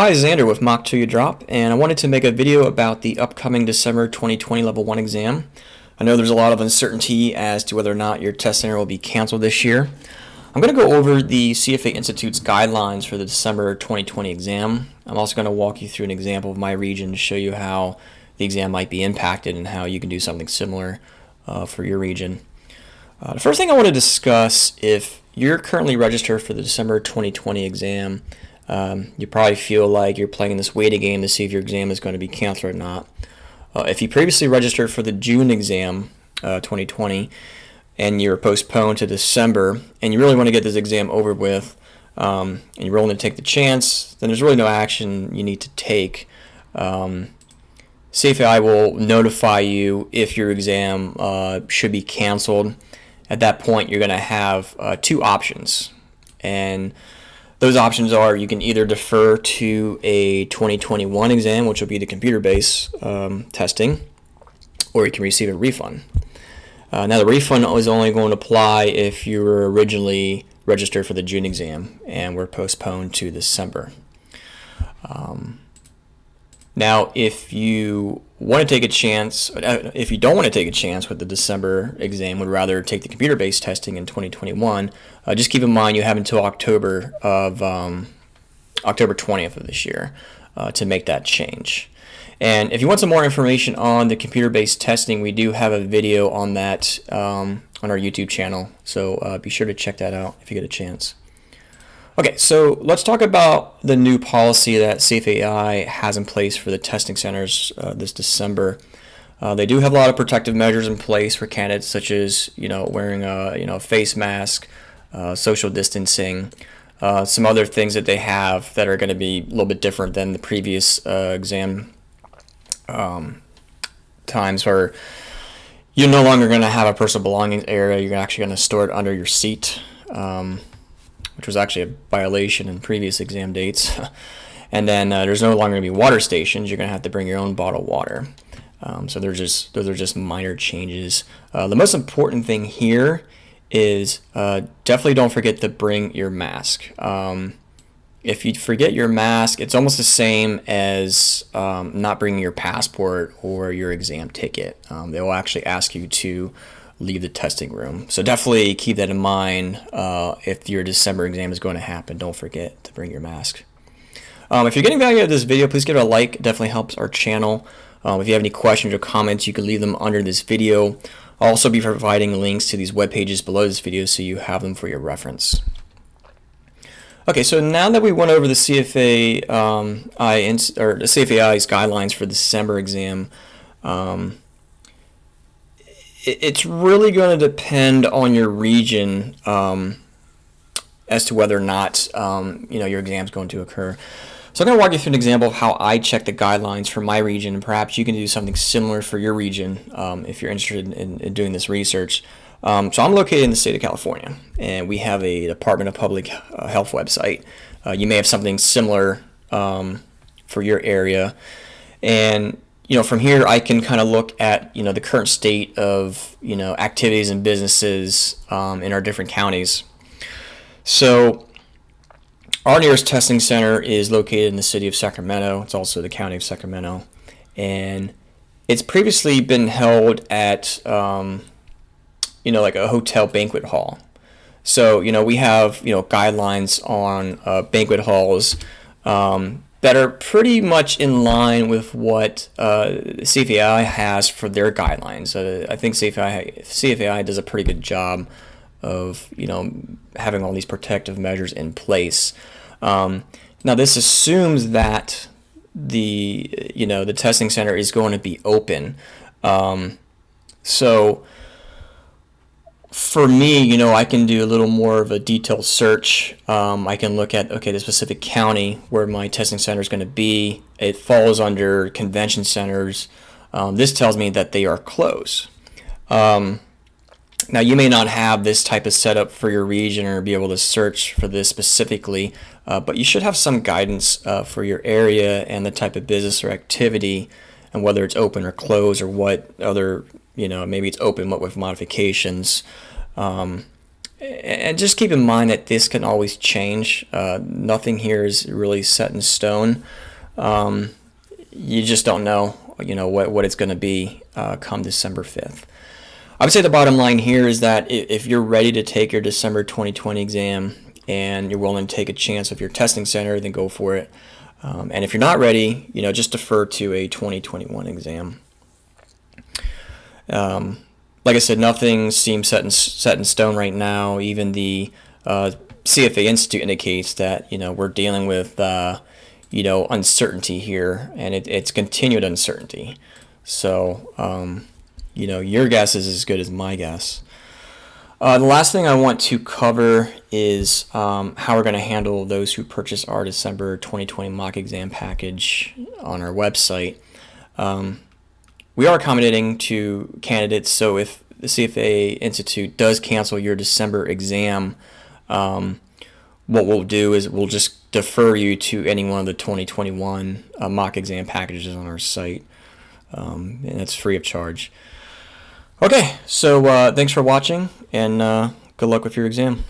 Hi, Xander with Mock 2 You Drop, and I wanted to make a video about the upcoming December 2020 Level 1 exam. I know there's a lot of uncertainty as to whether or not your test center will be canceled this year. I'm going to go over the CFA Institute's guidelines for the December 2020 exam. I'm also going to walk you through an example of my region to show you how the exam might be impacted and how you can do something similar for your region. The first thing I want to discuss, if you're currently registered for the December 2020 exam, you probably feel like you're playing this waiting game to see if your exam is going to be canceled or not. If you previously registered for the June exam 2020 and you're postponed to December and you really want to get this exam over with and you're willing to take the chance, then there's really no action you need to take. CFA will notify you if your exam should be canceled. At that point, you're going to have two options, and those options are you can either defer to a 2021 exam, which will be the computer-based testing, or you can receive a refund. Now, the refund is only going to apply if you were originally registered for the June exam and were postponed to December. Now, if you want to take a chance, if you don't want to take a chance with the December exam, would rather take the computer-based testing in 2021, just keep in mind you have until October 20th of this year to make that change. And if you want some more information on the computer-based testing, we do have a video on that on our YouTube channel, so be sure to check that out if you get a chance. Okay, so let's talk about the new policy that CFA has in place for the testing centers this December. They do have a lot of protective measures in place for candidates, such as wearing a face mask, social distancing, some other things that they have that are going to be a little bit different than the previous exam times, where you're no longer going to have a personal belongings area. You're actually going to store it under your seat. Which was actually a violation in previous exam dates. And then there's no longer going to be water stations. You're going to have to bring your own bottled water. So those are just minor changes. The most important thing here is definitely don't forget to bring your mask. If you forget your mask, it's almost the same as not bringing your passport or your exam ticket. They will actually ask you to leave the testing room. So definitely keep that in mind if your December exam is going to happen. Don't forget to bring your mask. If you're getting value out of this video, please give it a like. It definitely helps our channel. If you have any questions or comments, you can leave them under this video. I'll also be providing links to these web pages below this video so you have them for your reference. Okay, so now that we went over the CFA or the CFAI's guidelines for the December exam, it's really going to depend on your region as to whether or not your exam is going to occur. So I'm going to walk you through an example of how I check the guidelines for my region, and perhaps you can do something similar for your region if you're interested in doing this research. So I'm located in the state of California, and we have a Department of Public Health website. You may have something similar for your area, and from here I can kind of look at the current state of activities and businesses in our different counties. So our nearest testing center is located in the city of Sacramento. It's also the county of Sacramento, and it's previously been held at like a hotel banquet hall. So we have guidelines on banquet halls that are pretty much in line with what CFAI has for their guidelines. I think CFAI does a pretty good job of having all these protective measures in place. Now this assumes that the testing center is going to be open. So for me, I can do a little more of a detailed search. I can look at, the specific county where my testing center is going to be. It falls under convention centers. This tells me that they are closed. Now, you may not have this type of setup for your region or be able to search for this specifically, but you should have some guidance for your area and the type of business or activity and whether it's open or closed or what other, maybe it's open but with modifications. And just keep in mind that this can always change. Nothing here is really set in stone. You just don't know, what it's going to be come December 5th. I would say the bottom line here is that if you're ready to take your December 2020 exam and you're willing to take a chance of your testing center, then go for it. And if you're not ready, just defer to a 2021 exam. Like I said, nothing seems set in stone right now. Even the CFA Institute indicates that we're dealing with uncertainty here, and it's continued uncertainty. So your guess is as good as my guess. The last thing I want to cover is how we're going to handle those who purchase our December 2020 mock exam package on our website. We are accommodating to candidates, so if the CFA Institute does cancel your December exam, what we'll do is we'll just defer you to any one of the 2021 mock exam packages on our site, and it's free of charge. Okay, so thanks for watching, and good luck with your exam.